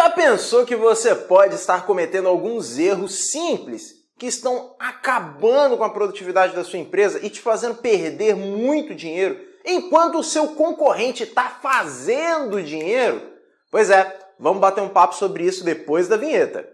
Já pensou que você pode estar cometendo alguns erros simples que estão acabando com a produtividade da sua empresa e te fazendo perder muito dinheiro, enquanto o seu concorrente está fazendo dinheiro? Pois é, vamos bater um papo sobre isso depois da vinheta.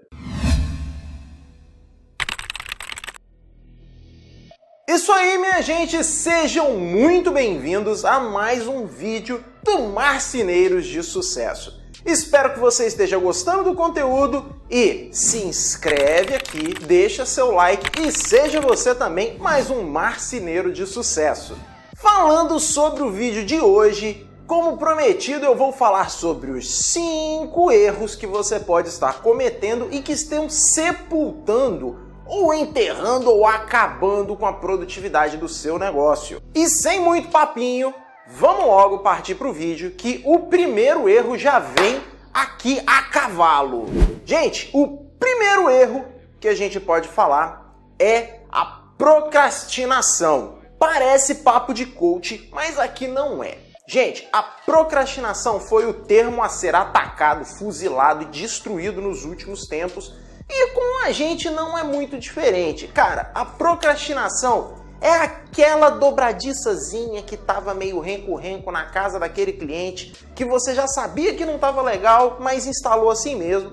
Isso aí, minha gente, sejam muito bem-vindos a mais um vídeo do Marceneiros de Sucesso. Espero que você esteja gostando do conteúdo e se inscreve aqui, deixa seu like e seja você também mais um marceneiro de sucesso. Falando sobre o vídeo de hoje, como prometido, eu vou falar sobre os 5 erros que você pode estar cometendo e que estão sepultando ou enterrando ou acabando com a produtividade do seu negócio. E sem muito papinho, vamos logo partir para o vídeo, que o primeiro erro já vem aqui a cavalo. Gente, o primeiro erro que a gente pode falar é a procrastinação. Parece papo de coach, mas aqui não é. Gente, a procrastinação foi o termo a ser atacado, fuzilado e destruído nos últimos tempos, e com a gente não é muito diferente. Cara, a procrastinação é aquela dobradiçazinha que tava meio renco-renco na casa daquele cliente, que você já sabia que não tava legal, mas instalou assim mesmo.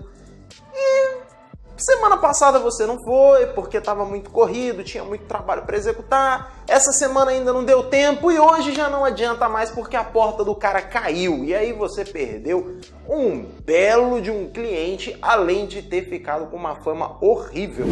E semana passada você não foi, porque tava muito corrido, tinha muito trabalho para executar. Essa semana ainda não deu tempo e hoje já não adianta mais porque a porta do cara caiu. E aí você perdeu um belo de um cliente, além de ter ficado com uma fama horrível.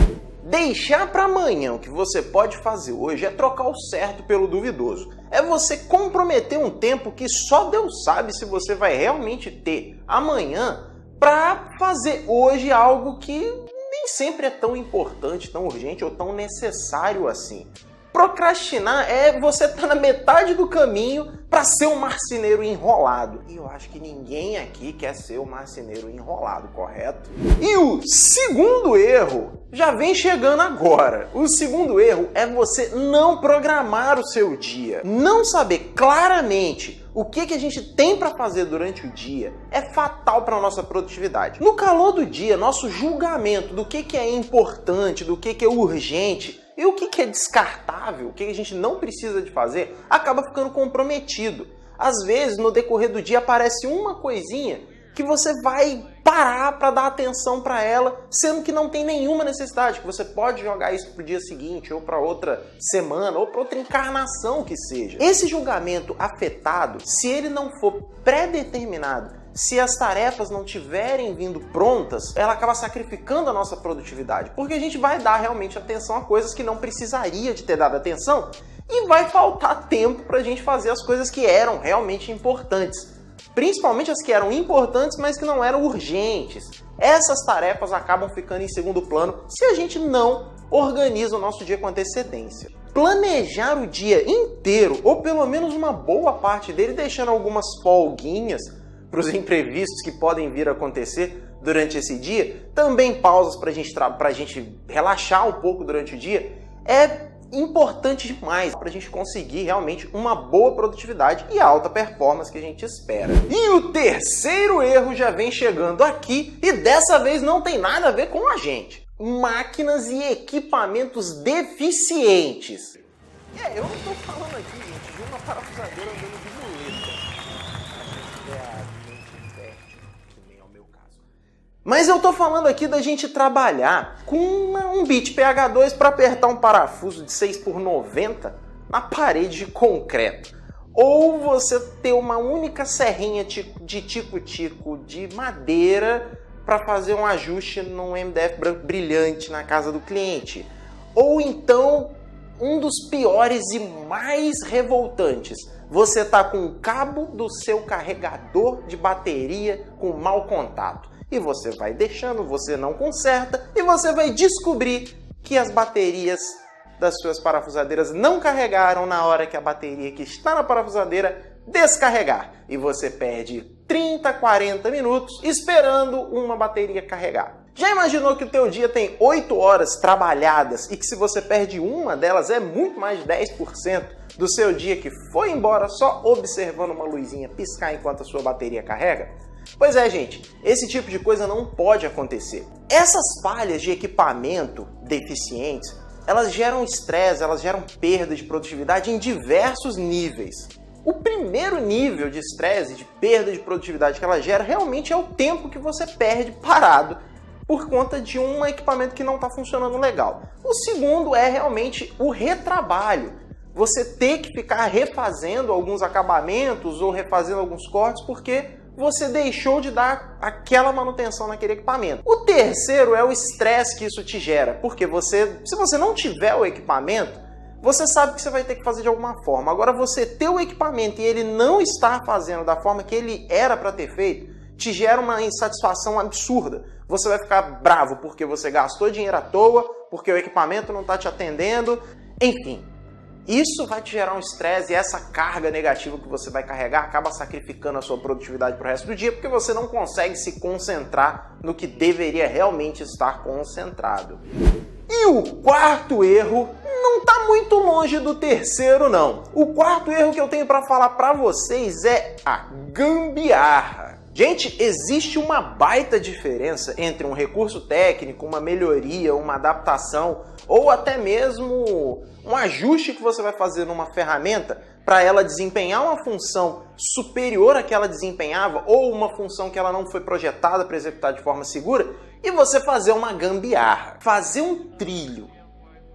Deixar para amanhã o que você pode fazer hoje é trocar o certo pelo duvidoso. É você comprometer um tempo que só Deus sabe se você vai realmente ter amanhã para fazer hoje algo que nem sempre é tão importante, tão urgente ou tão necessário assim. Procrastinar é você estar na metade do caminho para ser um marceneiro enrolado. E eu acho que ninguém aqui quer ser um marceneiro enrolado, correto? E o segundo erro já vem chegando agora. O segundo erro é você não programar o seu dia. Não saber claramente o que a gente tem para fazer durante o dia é fatal para a nossa produtividade. No calor do dia, nosso julgamento do que é importante, do que é urgente e o que é descartável, o que a gente não precisa de fazer, acaba ficando comprometido. Às vezes, no decorrer do dia, aparece uma coisinha que você vai parar para dar atenção para ela, sendo que não tem nenhuma necessidade, que você pode jogar isso para o dia seguinte, ou para outra semana, ou para outra encarnação que seja. Esse julgamento afetado, se ele não for pré-determinado, se as tarefas não tiverem vindo prontas, ela acaba sacrificando a nossa produtividade, porque a gente vai dar realmente atenção a coisas que não precisaria de ter dado atenção e vai faltar tempo para a gente fazer as coisas que eram realmente importantes. Principalmente as que eram importantes, mas que não eram urgentes. Essas tarefas acabam ficando em segundo plano se a gente não organiza o nosso dia com antecedência. Planejar o dia inteiro, ou pelo menos uma boa parte dele, deixando algumas folguinhas para os imprevistos que podem vir a acontecer durante esse dia, também pausas para a gente relaxar um pouco durante o dia, é importante demais para a gente conseguir realmente uma boa produtividade e a alta performance que a gente espera. E o terceiro erro já vem chegando aqui e dessa vez não tem nada a ver com a gente. Máquinas e equipamentos deficientes. Eu não estou falando aqui, gente, de uma parafusadeira andando de muleta. Mas eu tô falando aqui da gente trabalhar com um bit PH2 para apertar um parafuso de 6x90 na parede de concreto. Ou você ter uma única serrinha de tico-tico de madeira para fazer um ajuste num MDF branco brilhante na casa do cliente. Ou então, um dos piores e mais revoltantes, você tá com o cabo do seu carregador de bateria com mau contato. E você vai deixando, você não conserta e você vai descobrir que as baterias das suas parafusadeiras não carregaram na hora que a bateria que está na parafusadeira descarregar. E você perde 30, 40 minutos esperando uma bateria carregar. Já imaginou que o teu dia tem 8 horas trabalhadas e que se você perde uma delas é muito mais de 10% do seu dia que foi embora só observando uma luzinha piscar enquanto a sua bateria carrega? Pois é, gente, esse tipo de coisa não pode acontecer. Essas falhas de equipamento deficientes, elas geram estresse, elas geram perda de produtividade em diversos níveis. O primeiro nível de estresse, de perda de produtividade que ela gera, realmente é o tempo que você perde parado por conta de um equipamento que não está funcionando legal. O segundo é realmente o retrabalho. Você ter que ficar refazendo alguns acabamentos ou refazendo alguns cortes porque você deixou de dar aquela manutenção naquele equipamento. O terceiro é o estresse que isso te gera, porque se você não tiver o equipamento, você sabe que você vai ter que fazer de alguma forma. Agora, você ter o equipamento e ele não estar fazendo da forma que ele era para ter feito, te gera uma insatisfação absurda. Você vai ficar bravo porque você gastou dinheiro à toa, porque o equipamento não está te atendendo, enfim. Isso vai te gerar um estresse e essa carga negativa que você vai carregar acaba sacrificando a sua produtividade para o resto do dia, porque você não consegue se concentrar no que deveria realmente estar concentrado. E o quarto erro não está muito longe do terceiro, não. O quarto erro que eu tenho para falar para vocês é a gambiarra. Gente, existe uma baita diferença entre um recurso técnico, uma melhoria, uma adaptação ou até mesmo um ajuste que você vai fazer numa ferramenta para ela desempenhar uma função superior à que ela desempenhava ou uma função que ela não foi projetada para executar de forma segura e você fazer uma gambiarra. Fazer um trilho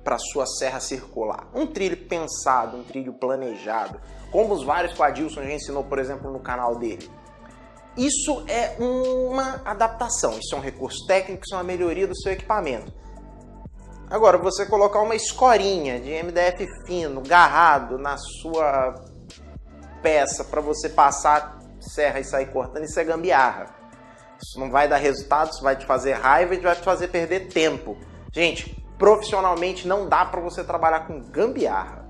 para sua serra circular, um trilho pensado, um trilho planejado, como os vários que o Adilson já ensinou, por exemplo, no canal dele. Isso é uma adaptação, isso é um recurso técnico, isso é uma melhoria do seu equipamento. Agora, você colocar uma escorinha de MDF fino, garrado na sua peça para você passar serra e sair cortando, isso é gambiarra. Isso não vai dar resultado, isso vai te fazer raiva e vai te fazer perder tempo. Gente, profissionalmente não dá para você trabalhar com gambiarra.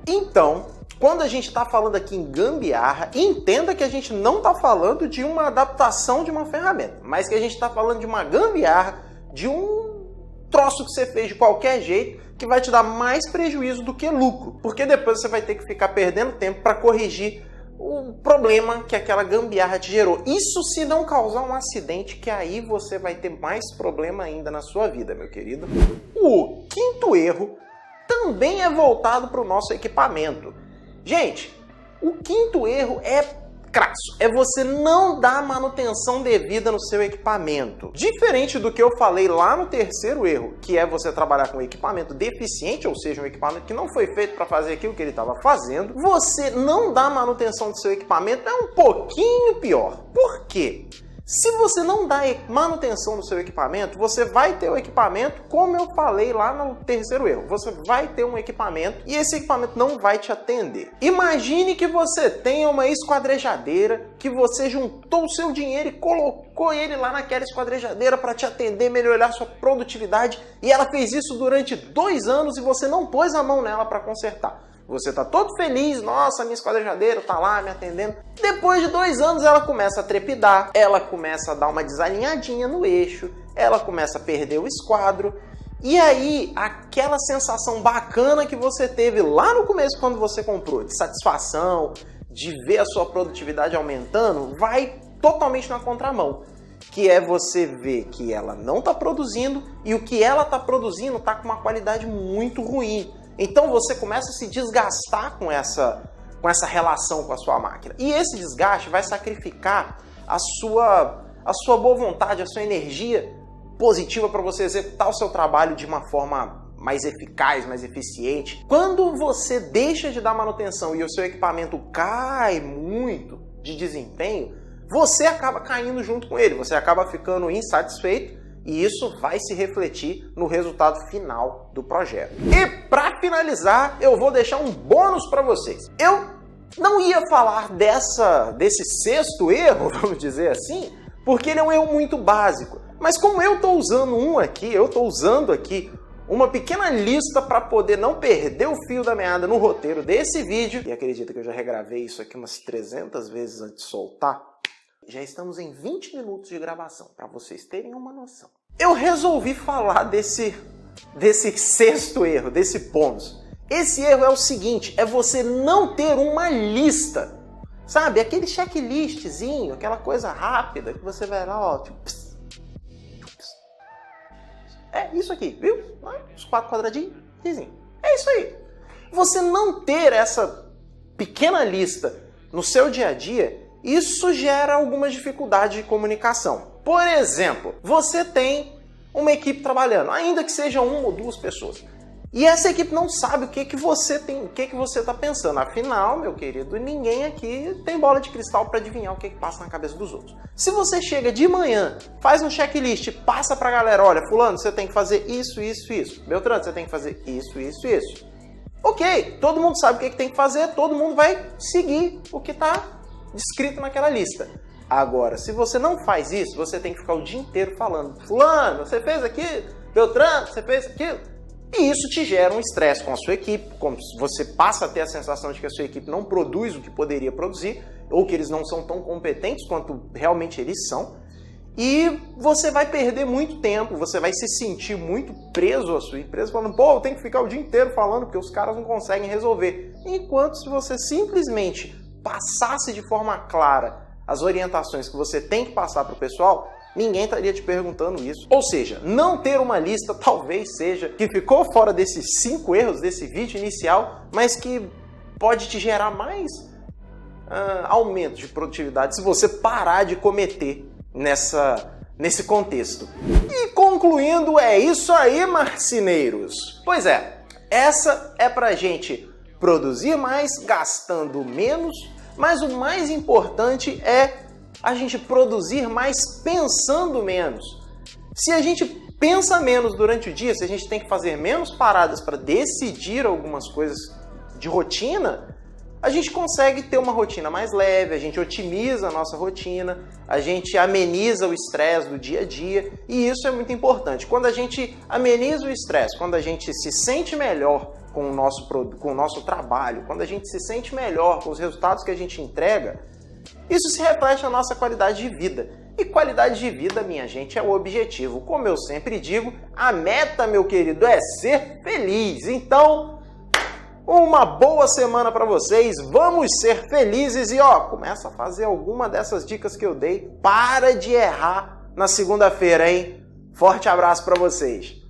Então, quando a gente está falando aqui em gambiarra, entenda que a gente não está falando de uma adaptação de uma ferramenta, mas que a gente está falando de uma gambiarra, de um troço que você fez de qualquer jeito, que vai te dar mais prejuízo do que lucro, porque depois você vai ter que ficar perdendo tempo para corrigir o problema que aquela gambiarra te gerou. Isso se não causar um acidente, que aí você vai ter mais problema ainda na sua vida, meu querido. O quinto erro também é voltado para o nosso equipamento. Gente, o quinto erro é crasso, é você não dar manutenção devida no seu equipamento. Diferente do que eu falei lá no terceiro erro, que é você trabalhar com um equipamento deficiente, ou seja, um equipamento que não foi feito para fazer aquilo que ele estava fazendo, você não dar manutenção do seu equipamento é um pouquinho pior. Por quê? Se você não dá manutenção do seu equipamento, você vai ter o equipamento, como eu falei lá no terceiro erro. Você vai ter um equipamento e esse equipamento não vai te atender. Imagine que você tenha uma esquadrejadeira, que você juntou o seu dinheiro e colocou ele lá naquela esquadrejadeira para te atender, melhorar sua produtividade, e ela fez isso durante 2 anos e você não pôs a mão nela para consertar. Você está todo feliz, nossa, minha esquadrejadeira está lá me atendendo. Depois de 2 anos ela começa a trepidar, ela começa a dar uma desalinhadinha no eixo, ela começa a perder o esquadro. E aí, aquela sensação bacana que você teve lá no começo quando você comprou, de satisfação, de ver a sua produtividade aumentando, vai totalmente na contramão. Que é você ver que ela não está produzindo e o que ela está produzindo está com uma qualidade muito ruim. Então você começa a se desgastar com essa relação com a sua máquina. E esse desgaste vai sacrificar a sua boa vontade, a sua energia positiva para você executar o seu trabalho de uma forma mais eficaz, mais eficiente. Quando você deixa de dar manutenção e o seu equipamento cai muito de desempenho, você acaba caindo junto com ele, você acaba ficando insatisfeito. E isso vai se refletir no resultado final do projeto. E para finalizar, eu vou deixar um bônus para vocês. Eu não ia falar desse sexto erro, vamos dizer assim, porque ele é um erro muito básico. Mas como eu estou usando uma pequena lista para poder não perder o fio da meada no roteiro desse vídeo, e acredita que eu já regravei isso aqui umas 300 vezes antes de soltar, já estamos em 20 minutos de gravação, para vocês terem uma noção. Eu resolvi falar desse sexto erro, desse bônus. Esse erro é o seguinte, é você não ter uma lista Sabe, aquele checklistzinho, aquela coisa rápida que você vai lá, ó, tipo, é isso aqui, viu? Os 4 quadradinhos, é isso aí. Você não ter essa pequena lista no seu dia a dia, isso gera algumas dificuldades de comunicação. Por exemplo, você tem uma equipe trabalhando, ainda que seja 1 ou 2 pessoas. E essa equipe não sabe o que você está pensando. Afinal, meu querido, ninguém aqui tem bola de cristal para adivinhar o que passa na cabeça dos outros. Se você chega de manhã, faz um checklist, passa para a galera, olha, fulano, você tem que fazer isso, isso, isso. Beltrano, você tem que fazer isso, isso, isso. Ok, todo mundo sabe o que tem que fazer, todo mundo vai seguir o que está descrito naquela lista. Agora, se você não faz isso, você tem que ficar o dia inteiro falando, fulano, você fez aquilo, Beltrano, você fez aquilo. E isso te gera um estresse com a sua equipe, como você passa a ter a sensação de que a sua equipe não produz o que poderia produzir, ou que eles não são tão competentes quanto realmente eles são, e você vai perder muito tempo, você vai se sentir muito preso à sua empresa, falando, pô, eu tenho que ficar o dia inteiro falando, porque os caras não conseguem resolver. Enquanto se você simplesmente passasse de forma clara as orientações que você tem que passar para o pessoal, ninguém estaria te perguntando isso. Ou seja, não ter uma lista talvez seja que ficou fora desses 5 erros desse vídeo inicial, mas que pode te gerar mais aumento de produtividade se você parar de cometer nesse contexto. E concluindo, é isso aí, marceneiros! Pois é, essa é pra gente produzir mais, gastando menos, mas o mais importante é a gente produzir mais pensando menos. Se a gente pensa menos durante o dia, se a gente tem que fazer menos paradas para decidir algumas coisas de rotina, a gente consegue ter uma rotina mais leve, a gente otimiza a nossa rotina, a gente ameniza o estresse do dia a dia, e isso é muito importante. Quando a gente ameniza o estresse, quando a gente se sente melhor com o nosso trabalho, quando a gente se sente melhor com os resultados que a gente entrega, isso se reflete na nossa qualidade de vida. E qualidade de vida, minha gente, é o objetivo. Como eu sempre digo, a meta, meu querido, é ser feliz. Então, uma boa semana para vocês. Vamos ser felizes e, começa a fazer alguma dessas dicas que eu dei. Para de errar na segunda-feira, hein? Forte abraço para vocês.